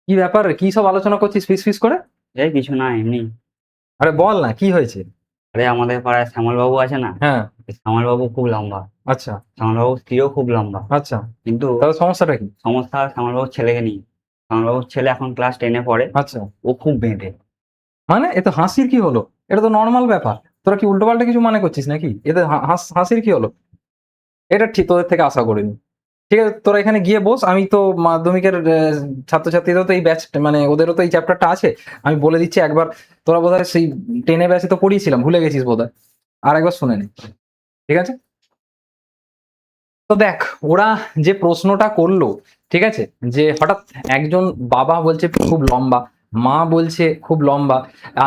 কি ব্যাপার, কি সব আলোচনা করছিস ফিস ফিস করে? এই কিছু না, এমনি। আরে বল না, কি হয়েছে? আরে আমাদের পাড়ায় শ্যামল বাবু আছে না? হ্যাঁ। এই শ্যামল বাবু খুব লম্বা। আচ্ছা। শ্যামল বাবুর স্ত্রীও খুব লম্বা। আচ্ছা। কিন্তু তাহলে সমস্যাটা কি? সমস্যা শ্যামল বাবুর ছেলেকে নিয়ে। শ্যামল বাবুর ছেলে এখন ক্লাস 10-এ পড়ে। আচ্ছা। ও খুব বেঁটে। মানে এ তো হাসির কি হলো? এটা তো নর্মাল ব্যাপার। তোরা কি উল্টোপাল্টা কিছু মনে করছিস নাকি? এতে হাসির কি হলো? এটা ঠিক তোদের থেকে আশা করিনি। ঠিক আছে, তোরা এখানে গিয়ে বস। আমি তো মাধ্যমিকের ছাত্রছাত্রীদেরও তো এই ব্যাচ, মানে ওদেরও তো এই চ্যাপ্টারটা আছে। আমি বলে দিচ্ছি একবার। তোরা বোধহয় সেই 10 ব্যাচে তো পড়িয়েছিলাম, ভুলে গেছিস বোধহয়। আর একবার শুনে নে। ঠিক আছে? তো দেখ, ওরা যে প্রশ্নটা করলো, ঠিক আছে, যে হঠাৎ একজন বাবা বলছে খুব লম্বা, মা বলছে খুব লম্বা,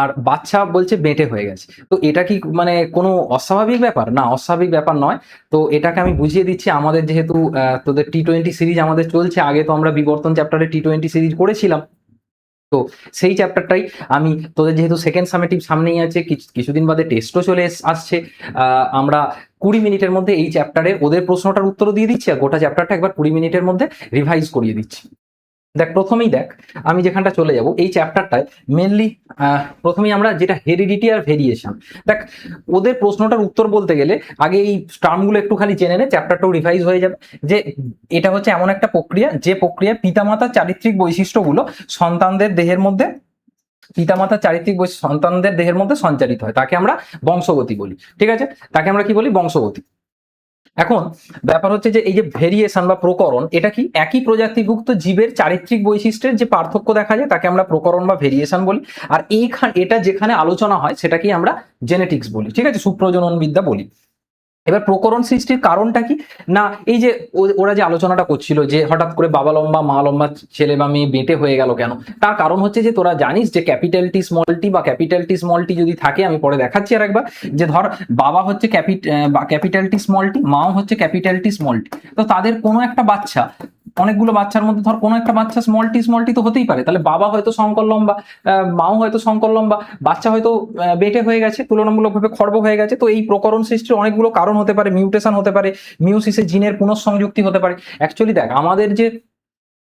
আর বাচ্চা বলছে বেঁটে হয়ে গেছে। তো এটা কি মানে কোনো অস্বাভাবিক ব্যাপার? না, অস্বাভাবিক ব্যাপার নয়। তো এটাকে আমি বুঝিয়ে দিচ্ছি। আমাদের যেহেতু তোদের T20 সিরিজ আমাদের চলছে, আগে তো আমরা বিবর্তন চ্যাপ্টারে T20 সিরিজ করেছিলাম। তো সেই চ্যাপ্টারটাই আমি তোদের, যেহেতু সেকেন্ড সামেটিভ সামনেই আছে, কিছুদিন বাদে টেস্টও চলে আসছে, আমরা 20 মিনিটের মধ্যে এই চ্যাপ্টারে ওদের প্রশ্নটার উত্তরও দিয়ে দিচ্ছি, আর গোটা চ্যাপ্টারটা একবার 20 মিনিটের মধ্যে রিভাইজ করিয়ে দিচ্ছি। দেখ, প্রথমেই দেখ, আমি যেখানটা চলে যাব এই চ্যাপ্টারটায় মেনলি প্রথমেই আমরা যেটা হেরিডিটি আর ভেরিয়েশন। দেখ, ওদের প্রশ্নটার উত্তর বলতে গেলে আগে এই টার্মগুলো একটু খালি জেনে নে, চ্যাপ্টারটাও রিভাইজ হয়ে যাবে। যে এটা হচ্ছে এমন একটা প্রক্রিয়া, যে প্রক্রিয়া পিতামাতার চারিত্রিক বৈশিষ্ট্যগুলো সন্তানদের দেহের মধ্যে পিতামাতার চারিত্রিক সন্তানদের দেহের মধ্যে সঞ্চারিত হয়, তাকে আমরা বংশগতি বলি। ঠিক আছে, তাকে আমরা কি বলি? বংশগতি। এখন ব্যাপার হচ্ছে যে এই যে ভেরিয়েশন বা প্রকরণ, এটা কি একই প্রজাতিভুক্ত জীবের চারিত্রিক বৈশিষ্ট্যের যে পার্থক্য দেখা যায় তাকে আমরা প্রকরণ বা ভেরিয়েশন বলি। আর এটা যেখানে আলোচনা হয় সেটাকেই আমরা জেনেটিক্স বলি। ঠিক আছে, সুপ্রজনন বিদ্যা বলি। এবার প্রকরণ সৃষ্টির কারণটা কি? না, এই যে ওরা যে আলোচনাটা করছিল যে হঠাৎ করে বাবা লম্বা মা লম্বা, ছেলে বা মেয়ে বেঁটে হয়ে গেল কেন, তার কারণ হচ্ছে যে তোরা জানিস যে ক্যাপিটাল টি স্মল টি বা ক্যাপিটাল টি স্মল টি যদি থাকে, আমি পরে দেখাচ্ছি আর একবার, যে ধর বাবা হচ্ছে ক্যাপিটাল টি স্মল টি, মাও হচ্ছে ক্যাপিটাল টি স্মল টি। তো তাদের কোনো একটা বাচ্চা, অনেকগুলো বাচ্চার মধ্যে ধর কোনো একটা বাচ্চা স্মল টি তো হতেই পারে। তাহলে বাবা হয়তো শঙ্কর লম্বা, মাও হয়তো শঙ্কর লম্বা, বাচ্চা হয়তো বেটে হয়ে গেছে, তুলনামূলকভাবে খর্ব হয়ে গেছে। তো এই প্রকরণ সৃষ্টির অনেকগুলো কারণ হতে পারে, মিউটেশন হতে পারে, মিউসিসে জিনের পুনঃসংযুক্তি হতে পারে। অ্যাকচুয়ালি দেখ, আমাদের যে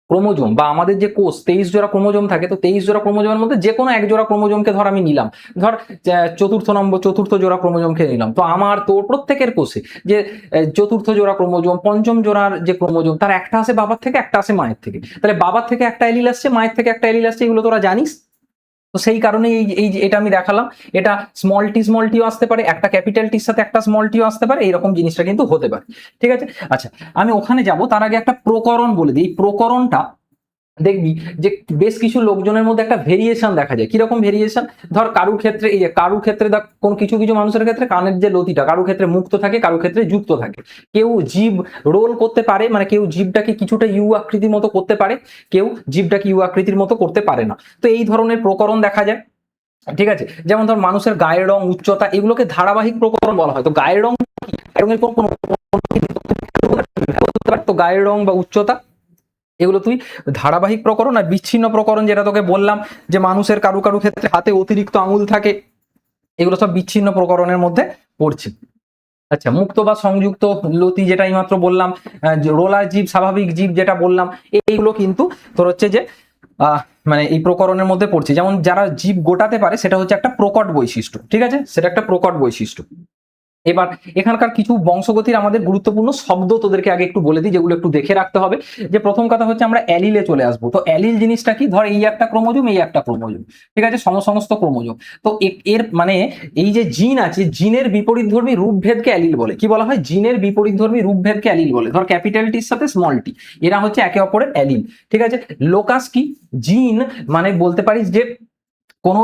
ক্রোমোজোম বা আমাদের যে কোষ, 23 জোড়া ক্রোমোজোম থাকে। তো 23 জোড়া ক্রোমোজোমের মধ্যে যে কোনো এক জোড়া ক্রোমোজোমকে ধর আমি নিলাম, ধর চতুর্থ জোড়া ক্রোমোজোমকে নিলাম। তো আমার তোর প্রত্যেকের কোষে যে চতুর্থ জোড়া ক্রোমোজোম, পঞ্চম জোড়ার যে ক্রোমোজোম, তার একটা আসে বাবার থেকে, একটা আসে মায়ের থেকে। তাহলে বাবার থেকে একটা এলিল আসছে, মায়ের থেকে একটা এলিল আসছে, এগুলো তোরা জানিস। তো সেই কারণে এটা আমি দেখালাম। এটা স্মল টিও আসতে পারে, একটা ক্যাপিটাল টির সাথে একটা স্মল টিও আসতে পারে, এইরকম জিনিসটা কিন্তু হতে পারে। ঠিক আছে, আচ্ছা, আমি ওখানে যাব তার আগে একটা প্রকরণ বলে দিই। এই প্রকরণটা দেখবি যে বেশ কিছু লোকজনের মধ্যে একটা ভেরিয়েশন দেখা যায়। কিরকম ভেরিয়েশন? ধর কারুর ক্ষেত্রে দেখ, কোন কিছু কিছু মানুষের ক্ষেত্রে কানের যে লতিটা কারুর ক্ষেত্রে মুক্ত থাকে, কারুর ক্ষেত্রে যুক্ত থাকে। কেউ জীব রোল করতে পারে, মানে কেউ জীবটাকে কিছুটা ইউ আকৃতির মতো করতে পারে, কেউ জীবটাকে ইউ আকৃতির মতো করতে পারে না। তো এই ধরনের প্রকরণ দেখা যায়। ঠিক আছে, যেমন ধর মানুষের গায়ের রং, উচ্চতা, এগুলোকে ধারাবাহিক প্রকরণ বলা হয়। তো গায়ের রং কি? গায়ের রঙের কোন তো গায়ের রং বা উচ্চতা, এগুলো তুই ধারাবাহিক প্রকরণ। আর বিচ্ছিন্ন প্রকরণ, যেটা তোকে বললাম যে মানুষের কারু কারু ক্ষেত্রে হাতে অতিরিক্ত আঙুল থাকে, এগুলো সব বিচ্ছিন্ন প্রকরণের মধ্যে পড়ছে। আচ্ছা, মুক্ত বা সংযুক্ত লতি, যেটা এই মাত্র বললাম, রোলার জীব, স্বাভাবিক জীব যেটা বললাম, এইগুলো কিন্তু তোর হচ্ছে যে আহ মানে এই প্রকরণের মধ্যে পড়ছে। যেমন যারা জীব গোটাতে পারে, সেটা হচ্ছে একটা প্রকট বৈশিষ্ট্য। ঠিক আছে, সেটা একটা প্রকট বৈশিষ্ট্য। এবার এখানকার কিছু বংশগতির আমাদের গুরুত্বপূর্ণ শব্দ তোদেরকে আগে একটু বলে দিই, যেগুলো একটু দেখে রাখতে হবে। যে প্রথম কথা হচ্ছে আমরা অ্যালিলে চলে আসবো। তো অ্যালিল জিনিসটা কি? ধর এই একটা ক্রোমোজোম, এই একটা ক্রোমোজোম, ঠিক আছে, সমস্ত ক্রোমোজোম। তো এর মানে এই যে জিন আছে, জিনের বিপরীতধর্মী রূপভেদকে অ্যালিল বলে। কি বলা হয়? জিনের বিপরীতধর্মী রূপভেদকে অ্যালিল বলে। ধর ক্যাপিটাল টির সাথে স্মল টি, এরা হচ্ছে একে অপরের অ্যালিল। ঠিক আছে, লোকাস কি? জিন মানে বলতে পারিস যে কোনো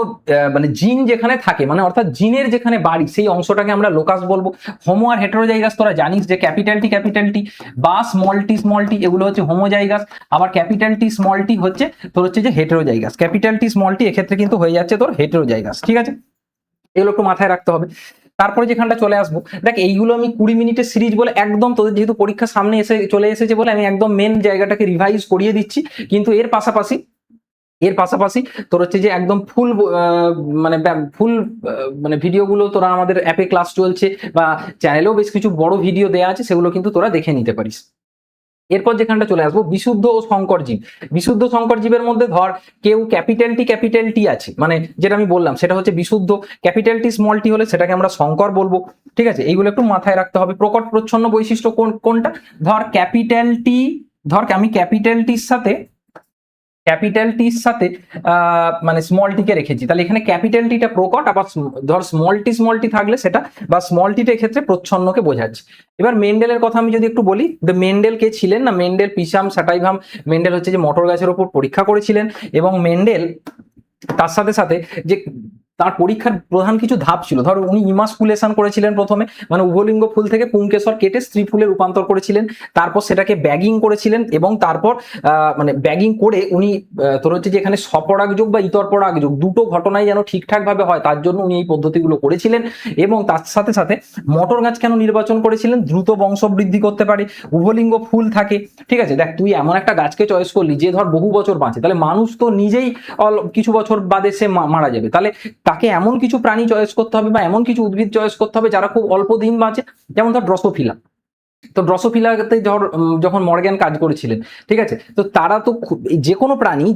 মানে জিন যেখানে থাকে, মানে অর্থাৎ জিনের যেখানে বাড়ি, সেই অংশটাকে আমরা লোকাস বলবো। হোমো আর হেটেরোজাইগাস তোরা জানিস যে ক্যাপিটাল টি বা স্মল টি এগুলো হচ্ছে হোমোজাইগাস, আবার ক্যাপিটাল টি স্মল টি হচ্ছে তোর হচ্ছে যে হেটেরোজাইগাস। ক্যাপিটাল টি স্মল টি এক্ষেত্রে কিন্তু হয়ে যাচ্ছে তোর হেটেরোজাইগাস। ঠিক আছে, এগুলো একটু মাথায় রাখতে হবে। তারপরে যেখানটা চলে আসবো, দেখ এইগুলো আমি 20 মিনিটের সিরিজ বলে একদম তোদের যেহেতু পরীক্ষা সামনে চলে এসেছে বলে আমি একদম মেন জায়গাটাকে রিভাইজ করিয়ে দিচ্ছি। কিন্তু এর পাশাপাশি তোর হচ্ছে যে একদম মানে ফুল মানে ভিডিওগুলো তোরা আমাদের অ্যাপে ক্লাস চলছে বা চ্যানেলেও বেশ কিছু বড় ভিডিও দেওয়া আছে, সেগুলো কিন্তু তোরা দেখে নিতে পারিস। এরপর যেখানটা চলে আসবো বিশুদ্ধ ও সংকর জীব। বিশুদ্ধ সংকর জীবের মধ্যে ধর কেউ ক্যাপিটাল টি আছে, মানে যেটা আমি বললাম সেটা হচ্ছে বিশুদ্ধ, ক্যাপিটাল টি স্মল টি হলে সেটাকে আমরা সংকর বলবো। ঠিক আছে, এইগুলো একটু মাথায় রাখতে হবে। প্রকট প্রচ্ছন্ন বৈশিষ্ট্য কোনটা, ধর ক্যাপিটাল টি, ধর আমি ক্যাপিটাল টির সাথে মানে স্মল টিকে রেখেছি, তাহলে এখানে ক্যাপিটাল টিটা প্রকট, আবার ধর স্মল টি থাকলে সেটা, বা স্মল টির ক্ষেত্রে প্রচ্ছন্নকে বোঝাচ্ছে। এবার মেন্ডেলের কথা আমি যদি একটু বলি, মেন্ডেল কে ছিলেন না, মেন্ডেল পিসাম স্যাটাইভাম, মেন্ডেল হচ্ছে যে মটর গাছের উপর পরীক্ষা করেছিলেন, এবং মেন্ডেল তার সাথে সাথে যে তার পরীক্ষার প্রধান কিছু ধাপ ছিল, ধর উনি ইমাসকুলেশন করেছিলেন প্রথমে, মানে উভলিঙ্গ ফুল থেকে পুংকেশর কেটে স্ত্রী ফুলে রূপান্তর করেছিলেন, তারপর সেটাকে ব্যাগিং করেছিলেন, এবং তারপর মানে ব্যাগিং করে উনি তোর হচ্ছে যে এখানে স্বপরাগযোগ বা ইতর পরাগযোগ দুটো ঘটনাই যেন ঠিকঠাক ভাবে হয় তার জন্য উনি এই পদ্ধতিগুলো করেছিলেন। এবং তার সাথে সাথে মটর গাছ কেন নির্বাচন করেছিলেন, দ্রুত বংশবৃদ্ধি করতে পারে, উভলিঙ্গ ফুল থাকে। ঠিক আছে, দেখ তুই এমন একটা গাছকে চয়েস করলি যে ধর বহু বছর বাঁচে, তাহলে মানুষ তো নিজেই কিছু বছর বাদে সে মারা যাবে, তাহলে তাকে এমন কিছু প্রাণী চয়েস করতে হবে বা এমন কিছু উদ্ভিদ চয়েস করতে হবে যারা খুব অল্প দিন বাঁচে, যেমন ধর ড্রসোফিলা। তো ড্রসোফিলাতে ধর যখন মর্গ্যান কাজ করেছিলেন, ঠিক আছে, তো তারা তো যে কোনো প্রাণী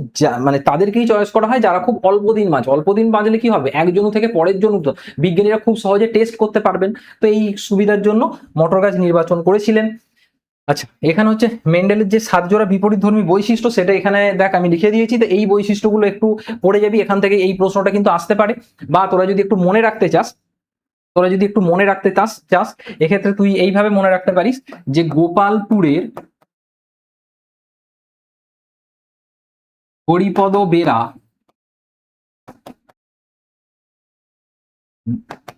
মানে তাদেরকেই চয়েস করা হয় যারা খুব অল্প দিন বাঁচে। অল্প দিন বাঁচলে কি হবে, এক জনু থেকে পরের জনু তো বিজ্ঞানীরা খুব সহজে টেস্ট করতে পারবেন, তো এই সুবিধার জন্য মটর গাছ নির্বাচন করেছিলেন। আচ্ছা, এখানে হচ্ছে মেন্ডেলের যে 7 জোড়া বিপরীতধর্মী বৈশিষ্ট্য সেটা এখানে দেখ আমি লিখে দিয়েছি, তো এই বৈশিষ্ট্যগুলো একটু পড়ে যাবি, এখান থেকে এই প্রশ্নটা কিন্তু আসতে পারে, বা তোরা যদি একটু মনে রাখতে চাস এক্ষেত্রে তুই এইভাবে মনে রাখতে পারিস যে গোপালপুরের হরিপদ বেরা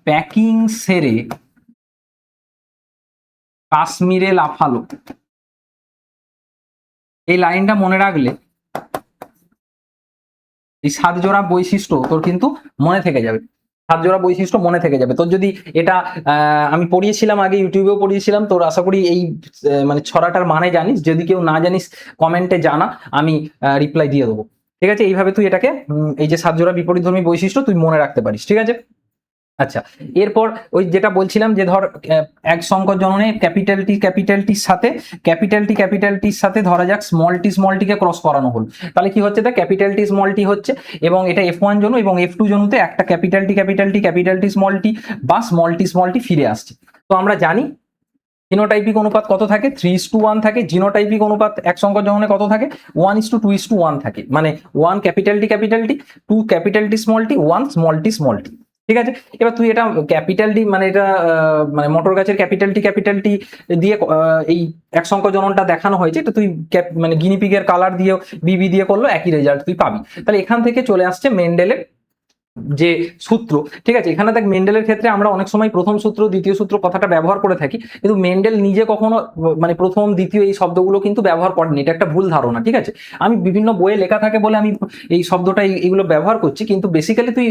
প্যাকিং সেরে কাশ্মীরে লাফালো, এই লাইনটা মনে রাখলে এই 7 জোড়া বৈশিষ্ট্য তোর কিন্তু মনে থেকে যাবে, 7 জোড়া বৈশিষ্ট্য মনে থেকে যাবে। তোর যদি এটা আমি পড়িয়েছিলাম আগে, ইউটিউবেও পড়িয়েছিলাম, তোর আশা করি এই মানে ছড়াটার মানে জানিস, যদি কেউ না জানিস কমেন্টে জানা, আমি রিপ্লাই দিয়ে দেবো। ঠিক আছে, এইভাবে তুই এটাকে এই যে 7 জোড়া বিপরীতধর্মী বৈশিষ্ট্য তুই মনে রাখতে পারিস। ঠিক আছে, আচ্ছা, এরপর ওই যেটা বলছিলাম যে ধর এক সংকর জননে ক্যাপিটাল টির সাথে ধরা যাক স্মল টিকে ক্রস করানো হলো, তাহলে কি হচ্ছে, দেখ ক্যাপিটাল টি স্মল টি হচ্ছে, এবং এটা F1 জনু এবং F2 জনুতে একটা ক্যাপিটাল টি বা স্মল টি ফিরে আসছে। তো আমরা জানি ফিনোটাইপিক অনুপাত কত থাকে, 3:1 থাকে। জিনোটাইপিক অনুপাত এক সংকর জননে কত থাকে, 1:2:1 থাকে, মানে 1 capital T 2 capital T small T, 1 small T. ঠিক আছে, এবার তুই এটা ক্যাপিটাল টি মানে এটা মানে মটর গাছের ক্যাপিটাল টি দিয়ে এই এক সংকর জননটা দেখানো হয়েছে, এটা তুই মানে গিনিপিগের কালার দিয়েও বিবি দিয়ে করলো একই রেজাল্ট তুই পাবি। তাহলে এখান থেকে চলে আসছে মেন্ডেলের যে সূত্র। ঠিক আছে, এখানে দেখ মেন্ডেলের ক্ষেত্রে আমরা অনেক সময় প্রথম সূত্র দ্বিতীয় সূত্র কথাটা ব্যবহার করে থাকি, কিন্তু মেন্ডেল নিজে কখনো মানে প্রথম দ্বিতীয় এই শব্দগুলো কিন্তু ব্যবহার করেনি, এটা একটা ভুল ধারণা। ঠিক আছে, আমি বিভিন্ন বইয়ে লেখা থাকে বলে আমি এই শব্দটা এইগুলো ব্যবহার করছি, কিন্তু বেসিক্যালি তুই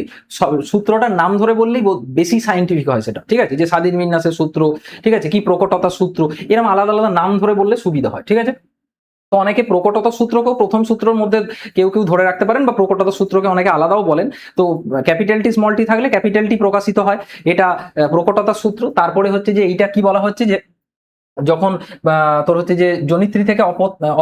সূত্রটার নাম ধরে বললেই বেশি সাইন্টিফিক হয় সেটা। ঠিক আছে, যে স্বাধীন বিন্যাসের সূত্র, ঠিক আছে, কি প্রকটতার সূত্র, এরকম আলাদা আলাদা নাম ধরে বললে সুবিধা হয়। ঠিক আছে, তো অনেকে প্রকটতা সূত্রকেও প্রথম সূত্রের মধ্যে কেউ ধরে রাখতে পারেন, বা প্রকটতা সূত্রকে অনেকে আলাদাও বলেন। তো ক্যাপিটাল টি স্মল টি থাকলে ক্যাপিটাল টি প্রকাশিত হয়, এটা প্রকটতার সূত্র। তারপরে হচ্ছে যে এইটা কি বলা হচ্ছে যে যখন তোর হচ্ছে যে জনিত্রী থেকে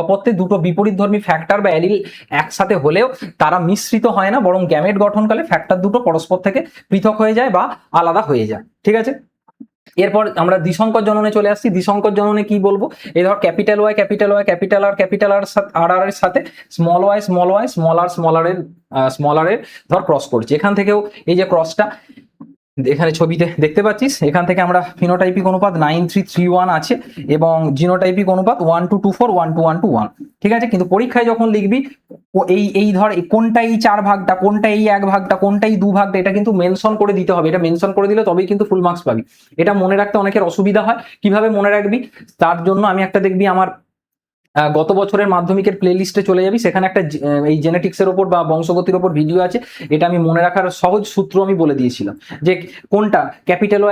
অপত্যে দুটো বিপরীতধর্মী ফ্যাক্টর বা অ্যালিল একসাথে হলেও তারা মিশ্রিত হয় না, বরং গ্যামেট গঠনকালে ফ্যাক্টর দুটো পরস্পর থেকে পৃথক হয়ে যায় বা আলাদা হয়ে যায়। ঠিক আছে, এরপর আমরা দ্বিসংকর জননে চলে আসছি। দ্বিসংকর জননে কি বলবো, এই ধর ক্যাপিটাল ওয়াই ক্যাপিটাল আর এর সাথে স্মল ওয়াই স্মল আর এর ধর ক্রস করছি। এখান থেকেও এই যে ক্রসটা এখানে ছবিতে দেখতে পাচ্ছিস, এখান থেকে আমরা ফিনোটাইপিক অনুপাত 9:3:3:1 আছে, এবং জিনোটাইপিক অনুপাত 1:2:4 1:1:1। ঠিক আছে, কিন্তু পরীক্ষায় যখন লিখবি এই ধর কোনটা এই 4 ভাগটা, কোনটা এই 1 ভাগটা, কোনটা এই 2 ভাগটা, এটা কিন্তু মেনশন করে দিতে হবে। এটা মেনশন করে দিলে তবেই কিন্তু ফুল মার্কস পাবি। এটা মনে রাখতে অনেকের অসুবিধা হয়, কিভাবে মনে রাখবি তার জন্য আমি একটা দেখবি আমার গত বছরের মাধ্যমিকের প্লে লিস্টে চলে যাবি, সেখানে একটা এই জেনেটিক্সের ওপর বা বংশগতির ওপর ভিডিও আছে। এটা আমি মনে রাখার সহজ সূত্র আমি বলে দিয়েছিলাম, যে কোনটা ক্যাপিটাল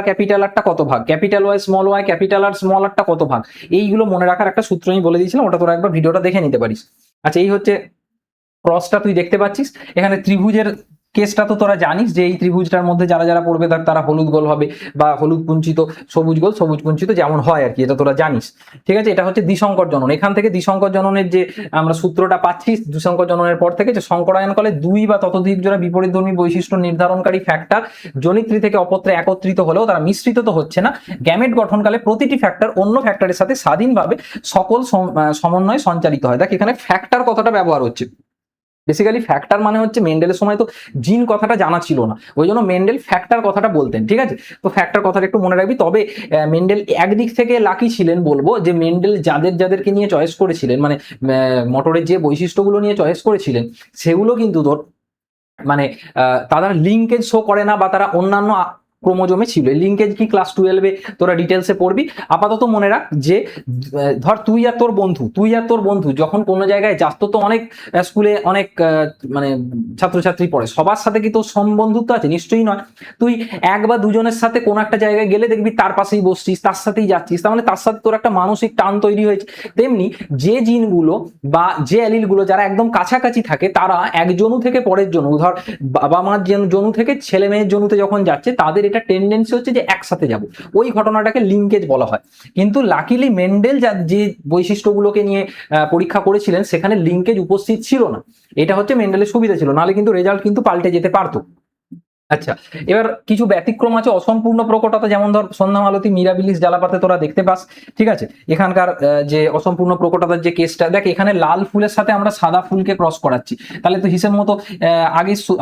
ক্যাপিটাল আরটা কত ভাগ, ক্যাপিটাল ওয়াই স্মল আরটা কত ভাগ, এইগুলো মনে রাখার একটা সূত্র আমি বলে দিয়েছিলাম, ওটা তোরা একবার ভিডিওটা দেখে নিতে পারিস। আচ্ছা, এই হচ্ছে ক্রসটা তুই দেখতে পাচ্ছিস, এখানে কেসটা তো তোরা জানিস যে এই ত্রিভুজটার মধ্যে যারা যারা পড়বে তারা হলুদ গোল হবে, বা হলুদ কুঞ্চিত সবুজ গোল সবুজ কুঞ্চিত যেমন হয় আর কি, এটা তোরা জানিস। ঠিক আছে, এটা হচ্ছে দ্বিসংকর জনন। এখান থেকে দ্বিসংকর জননের যে আমরা সূত্রটা পাচ্ছি দ্বিসংকর জননের পর থেকে, যে সংকরায়ন কালে দুই বা ততোধিক জোড়া বিপরীতধর্মী বৈশিষ্ট্য নির্ধারণকারী ফ্যাক্টর জনিত্রী থেকে অপত্রে একত্রিত হলেও তারা মিশ্রিত তো হচ্ছে না, গ্যামেট গঠনকালে প্রতিটি ফ্যাক্টর অন্য ফ্যাক্টরের সাথে স্বাধীনভাবে সকল সমন্বয়ে সঞ্চালিত হয়। দেখ এখানে ফ্যাক্টর কথাটা ব্যবহার হচ্ছে। বেসিক্যালি ফ্যাক্টর মানে হচ্ছে, মেন্ডেলের সময় তো জিন কথাটা জানা ছিল না, ওই জন্য মেন্ডেল ফ্যাক্টর কথাটা বলতেন। ঠিক আছে, তো ফ্যাক্টর কথাটা একটু মনে রাখবি। তবে মেন্ডেল একদিক থেকে লাকি ছিলেন বলবো, যে মেন্ডেল যাদেরকে নিয়ে চয়েস করেছিলেন, মানে মোটরের যে বৈশিষ্ট্যগুলো নিয়ে চয়েস করেছিলেন, সেগুলো কিন্তু তোর মানে তারা লিঙ্কেজ শো করে না, বা তারা অন্যান্য ক্রোমোজোমে ছিল। লিঙ্কেজ কি ক্লাস 12-এ তোরা ডিটেলসে পড়বি। আপাতত মনে রাখ যে ধর তুই আর তোর বন্ধু যখন কোনো জায়গায় যাস, তো অনেক স্কুলে অনেক মানে ছাত্রছাত্রী পড়ে, সবার সাথে কি তোর সম্বন্ধুত্ব আছে? নিশ্চয়ই নয়। তুই এক বা দুজনের সাথে কোনো একটা জায়গায় গেলে দেখবি তার পাশেই বসছিস, তার সাথেই যাচ্ছিস, তার মানে তার সাথে তোর একটা মানসিক টান তৈরি হয়েছে। তেমনি যে জিনগুলো বা যে অ্যালিলগুলো যারা একদম কাছাকাছি থাকে, তারা এক জনু থেকে পরের জনু, ধর বাবা মার জনু থেকে ছেলে মেয়ের জনুতে যখন যাচ্ছে, তাদের এটা টেন্ডেন্সি হচ্ছে যে একসাথে যাব, ওই ঘটনাটাকে লিঙ্কেজ বলা হয়। কিন্তু লাকিলি মেন্ডেল যে বৈশিষ্ট্যগুলোকে নিয়ে পরীক্ষা করেছিলেন, সেখানে লিঙ্কেজ উপস্থিত ছিল না। এটা হচ্ছে মেন্ডেলের সুবিধা ছিল, নাহলে কিন্তু রেজাল্ট কিন্তু পাল্টে যেতে পারতো। আচ্ছা, এবার কিছু ব্যতিক্রম আছে, অসম্পূর্ণ প্রকটতা, যেমন ধর সন্ধ্যা মালতী মিরাবিলিস জ্বালাপাতে তোরা দেখতে পাস। ঠিক আছে, এখানকার যে অসম্পূর্ণ প্রকটতার যে কেসটা, দেখ এখানে লাল ফুলের সাথে আমরা সাদা ফুলকে ক্রস করাচ্ছি, তাহলে তো হিসেব মতো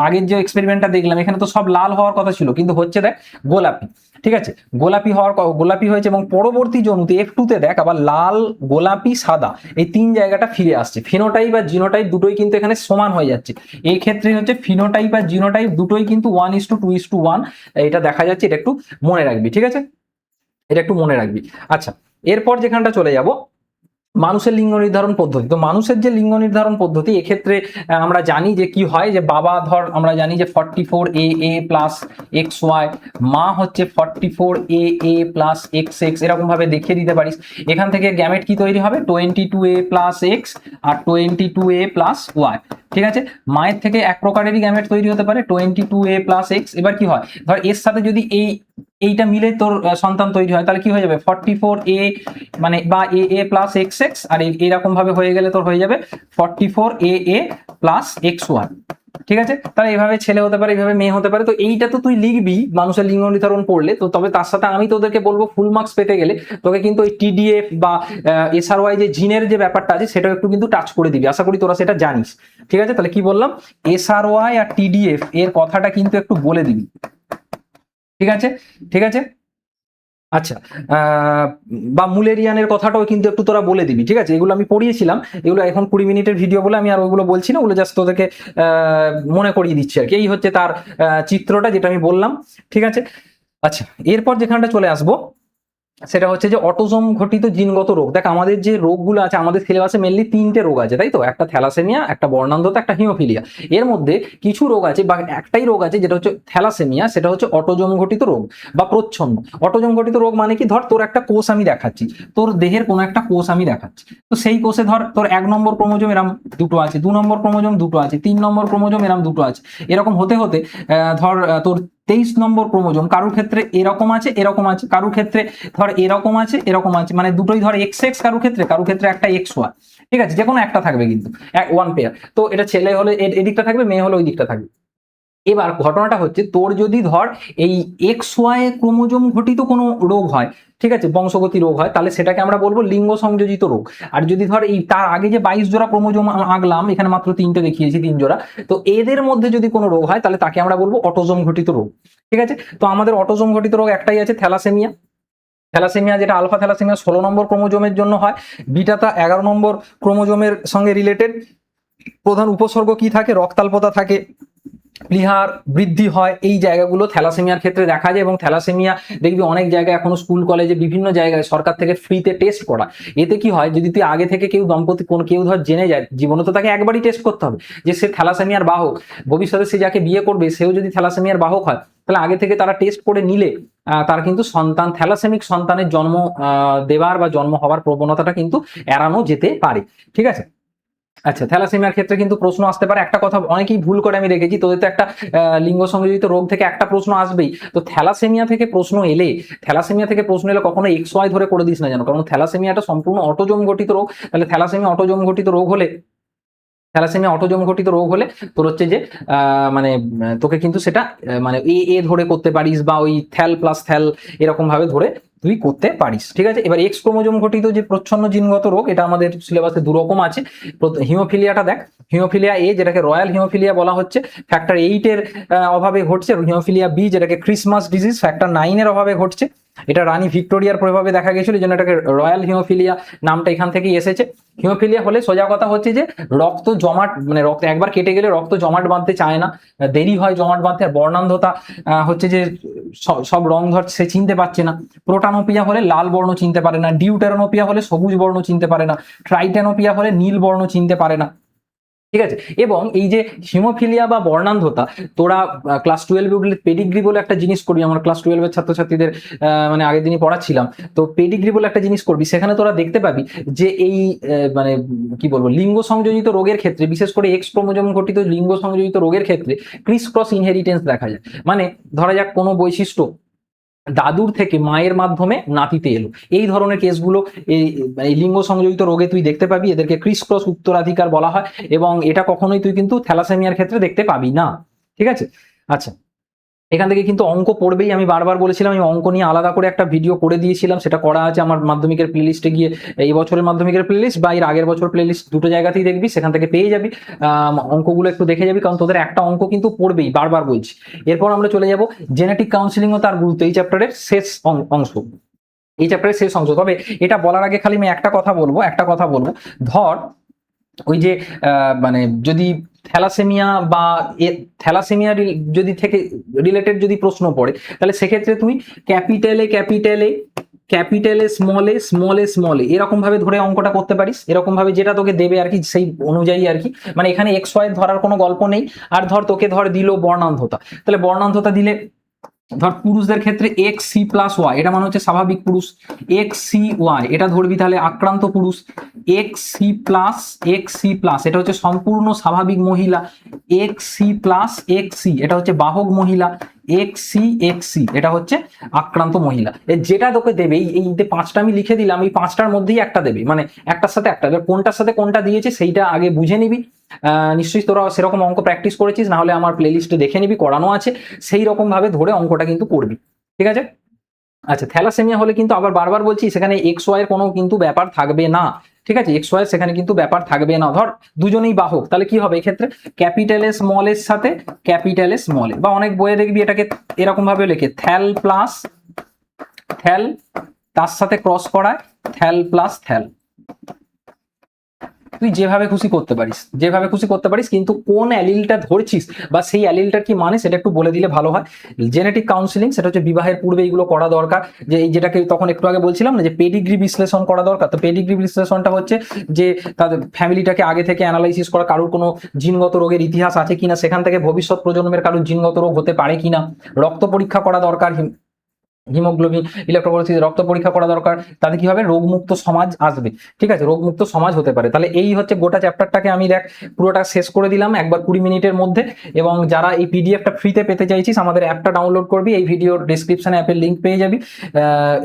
আগের যে এক্সপেরিমেন্টটা দেখলাম, এখানে তো সব লাল হওয়ার কথা ছিল, কিন্তু হচ্ছে দেখ গোলাপি। ঠিক আছে, গোলাপি হয়েছে, এবং পরবর্তী জনুতে F2 তে দেখ আবার লাল, গোলাপি, সাদা, এই তিন জায়গাটা ফিরে আসছে। ফিনোটাইপ আর জিনোটাইপ দুটোই কিন্তু এখানে সমান হয়ে যাচ্ছে। এই ক্ষেত্রে হচ্ছে ফিনোটাইপ আর জিনোটাইপ দুটোই কিন্তু 1:2:1, এটা দেখা যাচ্ছে। এটা একটু মনে রাখবি, ঠিক আছে, এটা একটু মনে রাখবি। আচ্ছা, এরপর যেখানটা চলে যাব, মানুষের লিঙ্গ নির্ধারণ পদ্ধতি। তো মানুষের যে লিঙ্গ নির্ধারণ পদ্ধতি, এক্ষেত্রে আমরা জানি যে কি হয়, যে বাবা ধর আমরা জানি যে 44AA প্লাস XY, মা হচ্ছে 44AA প্লাস XX, এরকম ভাবে দেখিয়ে দিতে পারিস। এখান থেকে গ্যামেট কি তৈরি হবে, 22A প্লাস X আর 22A প্লাস Y। ঠিক আছে, মায়ের থেকে এক প্রকারেরই গ্যামেট তৈরি হতে পারে, 22A প্লাস X। এবার কি হয়, ধর এর সাথে যদি এইটা মিলে তোর সন্তান তৈরি হয়, তাহলে কি হয়ে যাবে, 44A মানে বা AA প্লাস XX, আর এইরকম ভাবে হয়ে গেলে তোর হয়ে যাবে 44AA প্লাস XY। ঠিক আছে, তাহলে এইভাবে ছেলে হতে পারে, এইভাবে মেয়ে হতে পারে। তো এইটা তো তুই লিখবি মানুষের লিঙ্গ নির্ধারণ পড়লে। তো তবে তার সাথে আমি তোদেরকে বলবো, ফুল মার্কস পেতে গেলে তোকে কিন্তু ওই TDF বা SRY যে জিনের যে ব্যাপারটা আছে, সেটা একটু কিন্তু টাচ করে দিবি। আশা করি তোরা সেটা জানিস। ঠিক আছে, তাহলে কি বললাম, SRY আর TDF এর কথাটা কিন্তু একটু বলে দিবি। ঠিক আছে, ঠিক আছে। আচ্ছা, বা মুলেরিয়ানের কথাটাও কিন্তু একটু তোরা বলে দিবি। ঠিক আছে, এগুলো আমি পড়িয়েছিলাম, এগুলো এখন 20 মিনিটের ভিডিও বলে আমি আর ওইগুলো বলছি না, ওগুলো জাস্ট তোদেরকে মনে করিয়ে দিচ্ছি আর কি। এই হচ্ছে তার চিত্রটা, যেটা আমি বললাম। ঠিক আছে, আচ্ছা, এরপর যেখানটা চলে আসবো, সেটা হচ্ছে যে অটোজোম ঘটিত জিনগত রোগ। দেখ আমাদের যে রোগগুলো আছে, আমাদের সিলেবাসে মেনলি 3টে রোগ আছে, তাই তো, একটা থ্যালাসেমিয়া, একটা বর্ণান্ধতা, একটা হিমোফিলিয়া। এর মধ্যে কিছু রোগ আছে, বা একটাই রোগ আছে যেটা হচ্ছে থ্যালাসেমিয়া, সেটা হচ্ছে অটোজোম ঘটিত রোগ বা প্রচ্ছন্ন। অটোজোম ঘটিত রোগ মানে কি, ধর তোর একটা কোষ আমি দেখাচ্ছি, তোর দেহের কোনো একটা কোষ আমি দেখাচ্ছি, তো সেই কোষে ধর তোর 1 নম্বর ক্রোমোজোম এরম দুটো আছে, 2 নম্বর ক্রোমোজোম দুটো আছে, 3 নম্বর ক্রোমোজোম এরম দুটো আছে। এরকম হতে হতে ধর তোর 23 নম্বর ক্রোমোজোম কারুর ক্ষেত্রে এরকম আছে, এরকম আছে, কারুর ক্ষেত্রে ধর এরকম আছে, এরকম আছে, মানে দুটোই ধর XX, কারুর ক্ষেত্রে একটা XY। ঠিক আছে, যে কোনো একটা থাকবে কিন্তু, ওয়ান পেয়ার। তো এটা ছেলে হলে এদিকটা থাকবে, মেয়ে হলে ওই দিকটা থাকবে। এবার ঘটনাটা হচ্ছে, তোর যদি ধর এই XY ক্রোমোজোম ঘটিত কোনো রোগ হয়, ঠিক আছে, বংশগতি রোগ হয়, তাহলে সেটাকে আমরা বলবো লিঙ্গ সংযোজিত রোগ। আর যদি ধর এই তার আগে যে 22 জোড়া ক্রোমোজোম আঁকলাম, এখানে মাত্র 3টে দেখিয়েছি, 3 জোড়া, তো এদের মধ্যে যদি কোনো রোগ হয়, তাহলে তাকে আমরা বলবো অটোজোম ঘটিত রোগ। ঠিক আছে, তো আমাদের অটোজোম ঘটিত রোগ একটাই আছে, থ্যালাসেমিয়া। থ্যালাসেমিয়া যেটা আলফা থ্যালাসেমিয়া 16 নম্বর ক্রোমোজোমের জন্য হয়, বিটাটা 11 নম্বর ক্রোমোজোমের সঙ্গে রিলেটেড। প্রধান উপসর্গ কি থাকে, রক্তাল্পতা থাকে, প্লীহার বৃদ্ধি হয়, এই জায়গাগুলো থ্যালাসেমিয়ার ক্ষেত্রে দেখা যায়। এবং থ্যালাসেমিয়া দেখবি অনেক জায়গায় এখনো স্কুল কলেজে বিভিন্ন জায়গায় সরকার থেকে ফ্রিতে টেস্ট করা। এতে কি হয়, যদি তুই আগে থেকে কেউ ধর জেনে যায়, জীবনে তো তাকে একবারই টেস্ট করতে হবে যে সে থ্যালাসেমিয়ার বাহক, ভবিষ্যতে সে যাকে বিয়ে করবে সেও যদি থ্যালাসেমিয়ার বাহক হয়, তাহলে আগে থেকে তারা টেস্ট করে নিলে তার কিন্তু থ্যালাসেমিক সন্তানের জন্ম দেওয়ার বা জন্ম হওয়ার প্রবণতাটা কিন্তু এড়ানো যেতে পারে। ঠিক আছে, আচ্ছা, থ্যালাসেমিয়ার ক্ষেত্রে কিন্তু প্রশ্ন আসতে পারে। একটা কথা অনেকেই ভুল করে আমি দেখেছি, তোদের তো একটা লিঙ্গ সংযোজিত রোগ থেকে একটা প্রশ্ন আসবেই। তো থ্যালাসেমিয়া থেকে প্রশ্ন এলে কখনো XY ধরে করে দিস না যেন, কারণ থ্যালাসেমিয়াটা সম্পূর্ণ অটোজোম গঠিত রোগ। তাহলে থ্যালাসেমিয়া অটোজোম গঠিত রোগ হলে তোর হচ্ছে যে মানে তোকে কিন্তু সেটা মানে এ ধরে করতে পারিস, বা ওই থ্যাল প্লাস থ্যাল এরকম ভাবে ধরে তুই করতে পারিস। ঠিক আছে, এবার এক্স ক্রোমোজোম ঘটিত যে প্রচ্ছন্ন জিনগত রোগ, এটা আমাদের সিলেবাসে দুরকম আছে। হিমোফিলিয়াটা দেখ, হিমোফিলিয়া এ যেটাকে রয়্যাল হিমোফিলিয়া বলা হচ্ছে, ফ্যাক্টর 8 এর অভাবে ঘটছে। হিমোফিলিয়া বি যেটাকে ক্রিসমাস ডিজিজ, ফ্যাক্টর 9 এর অভাবে ঘটছে। এটা রানী ভিক্টোরিয়ার প্রভাবে দেখা গেছিল, এই জন্য এটাকে রয়্যাল হিমোফিলিয়া নামটা এখান থেকেই এসেছে। হিমোফিলিয়া হলে সোজা কথা হচ্ছে যে রক্ত জমাট, মানে রক্ত একবার কেটে গেলে রক্ত জমাট বাঁধতে চায় না, দেরি হয় জমাট বাঁধতে। আর বর্ণান্ধতা হচ্ছে যে সব রং ধর সে চিনতে পারছে না। প্রোটানোপিয়া হলে লাল বর্ণ চিনতে পারে না, ডিউটেরানোপিয়া হলে সবুজ বর্ণ চিনতে পারে না, ট্রাইটেনোপিয়া হলে নীল বর্ণ চিনতে পারে না। ঠিক আছে, এবং এই যে হিমোফিলিয়া বা বর্ণান্ধতা, তোরা ক্লাস 12 উঠলে পেডিগ্রি বলে একটা জিনিস করবি। আমার ক্লাস 12 এর ছাত্রছাত্রীদের মানে আগের দিনই পড়াচ্ছিলাম, তো পেডিগ্রি বলে একটা জিনিস করবি, সেখানে তোরা দেখতে পাবি যে এই মানে কি বলবো, লিঙ্গ সংযোজিত রোগের ক্ষেত্রে, বিশেষ করে এক্স ক্রোমোজোম ঘটিত লিঙ্গ সংযোজিত রোগের ক্ষেত্রে ক্রিস ক্রস ইনহেরিটেন্স দেখা যায়। মানে ধরা যাক কোনো বৈশিষ্ট্য দাদুর থেকে মায়ের মাধ্যমে নাতিতে এলো, এই ধরনের কেসগুলো এই লিঙ্গ সংযোজিত রোগে তুই দেখতে পাবি। এদেরকে ক্রিস ক্রস উত্তরাধিকার বলা হয়, এবং এটা কখনোই তুই কিন্তু থ্যালাসেমিয়ার ক্ষেত্রে দেখতে পাবি না। ঠিক আছে, আচ্ছা, এখান থেকে কিন্তু অঙ্ক পড়বেই। আমি বারবার বলেছিলাম, আমি অঙ্ক নিয়ে আলাদা করে একটা ভিডিও করে দিয়েছিলাম, সেটা করা আছে আমার মাধ্যমিকের প্লেলিস্টে গিয়ে, এই বছরের মাধ্যমিকের প্লেলিস্ট বা এর আগের বছর প্লেলিস্ট, দুটো জায়গাতেই দেখবি, সেখান থেকে পেয়ে যাবি। অঙ্কগুলো একটু দেখে যাবি, কারণ তোদের একটা অঙ্ক কিন্তু পড়বেই, বারবার বলছি। এরপর আমরা চলে যাব জেনেটিক কাউন্সিলিং ও তার গুরুত্ব, এই চ্যাপ্টারের শেষ অংশ। তবে এটা বলার আগে খালি আমি একটা কথা বলবো। ধর ওই যে মানে যদি থ্যালাসেমিয়া বা থ্যালাসেমিয়া যদি থেকে রিলেটেড যদি প্রশ্ন পড়ে, তাহলে সেক্ষেত্রে তুই ক্যাপিটালে স্মল এ এরকম ভাবে ধরে অঙ্কটা করতে পারিস, এরকম ভাবে যেটা তোকে দেবে আর কি, সেই অনুযায়ী আর কি। মানে এখানে XY ধরার কোনো গল্প নেই। আর তোকে দিল বর্ণান্ধতা, তাহলে বর্ণান্ধতা দিলে ধর পুরুষদের ক্ষেত্রে XC+Y, এটা মানে হচ্ছে স্বাভাবিক পুরুষ। XCY এটা ধরবি, তাহলে আক্রান্ত পুরুষ। XC+, এটা হচ্ছে সম্পূর্ণ স্বাভাবিক মহিলা। XC+XC এটা হচ্ছে বাহক মহিলা। XC এটা হচ্ছে আক্রান্ত মহিলা। যেটা তোকে দেবে, এই যে 5টা আমি লিখে দিলাম, এই 5টার মধ্যেই একটা দেবে, মানে একটার সাথে একটা। এবার কোনটার সাথে কোনটা দিয়েছে সেইটা আগে বুঝে নিবি। নিশ্চয়ই তোরা সেরকম অঙ্ক প্র্যাকটিস করেছিস, না হলে আমার প্লেলিস্টে দেখে নিবি, করানো আছে। সেই রকম ভাবে ধরে অঙ্কটা কিন্তু করবি। ঠিক আছে, আচ্ছা, থ্যালাসেমিয়া হলে কিন্তু আবার বারবার বলছি, সেখানে XY এর কোনো কিন্তু ব্যাপার থাকবে না। ঠিক আছে, XY এর সেখানে কিন্তু ব্যাপার থাকবে না। ধর দুজনেই বাহক, তাহলে কি হবে এক্ষেত্রে, ক্যাপিটালে স্মল এর সাথে ক্যাপিটালে স্মল এ, বা অনেক বইয়ে দেখবি এটাকে এরকম ভাবে লেখে থ্যাল প্লাস থ্যাল, তার সাথে ক্রস করায় থ্যাল প্লাস থ্যাল। তুই যেভাবে খুশি করতে পারিস, কিন্তু কোন অ্যালিলটা ধরছিস বা সেই অ্যালিলটার কি মানে সেটা একটু বলে দিলে ভালো হয়। জেনেটিক কাউন্সিলিং, সেটা হচ্ছে বিবাহের পূর্বে এগুলো করা দরকার। যে এই যেটাকে তখন একটু আগে বলছিলাম না, যে পেডিগ্রি বিশ্লেষণ করা দরকার। তো পেডিগ্রি বিশ্লেষণটা হচ্ছে যে তাদের ফ্যামিলিটাকে আগে থেকে অ্যানালাইসিস করা, কারোর কোনো জিনগত রোগের ইতিহাস আছে কিনা, সেখান থেকে ভবিষ্যৎ প্রজন্মের কারোর জিনগত রোগ হতে পারে কিনা, রক্ত পরীক্ষা করা দরকার, হিমোগ্লোবিন, ইলেকট্রোফোরেসিস, রক্ত পরীক্ষা করা দরকার। তাতে কি হবে, রোগমুক্ত সমাজ আসবে। ঠিক আছে, রোগমুক্ত সমাজ হতে পারে। তাহলে এই হচ্ছে গোটা চ্যাপ্টারটাকে আমি দেখ পুরোটা শেষ করে দিলাম একবার 20 মিনিটের মধ্যে। এবং যারা এই পিডিএফটা ফ্রিতে পেতে চাইছিস, আমাদের অ্যাপটা ডাউনলোড করবি, এই ভিডিওর ডেসক্রিপশনে অ্যাপের লিঙ্ক পেয়ে যাবি।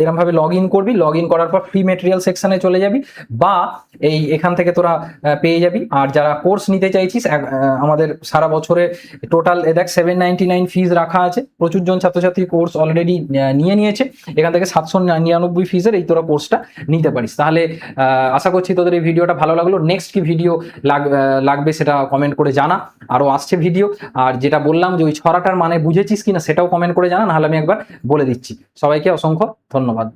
এরকম ভাবে লগ ইন করবি, লগ ইন করার পর ফ্রি মেটেরিয়াল সেকশনে চলে যাবি, বা এখান থেকে তোরা পেয়ে যাবি। আর যারা কোর্স নিতে চাইছিস, আমাদের সারা বছরে টোটাল দেখ 799 ফিজ রাখা আছে। প্রচুর জন ছাত্রছাত্রী কোর্স অলরেডি নিয়েছে। এখান থেকে 799 ফিজের এই তোরা কোর্সটা নিতে পারিস। তাহলে আশা করছি তোদের এই ভিডিওটা ভালো লাগলো। নেক্সট কি ভিডিও লাগবে সেটা কমেন্ট করে জানা, আরো আসছে ভিডিও। আর যেটা বললাম যে ওই ছড়াটার মানে বুঝেছিস কিনা সেটাও কমেন্ট করে জানা, নাহলে আমি একবার বলে দিচ্ছি। সবাইকে অসংখ্য ধন্যবাদ।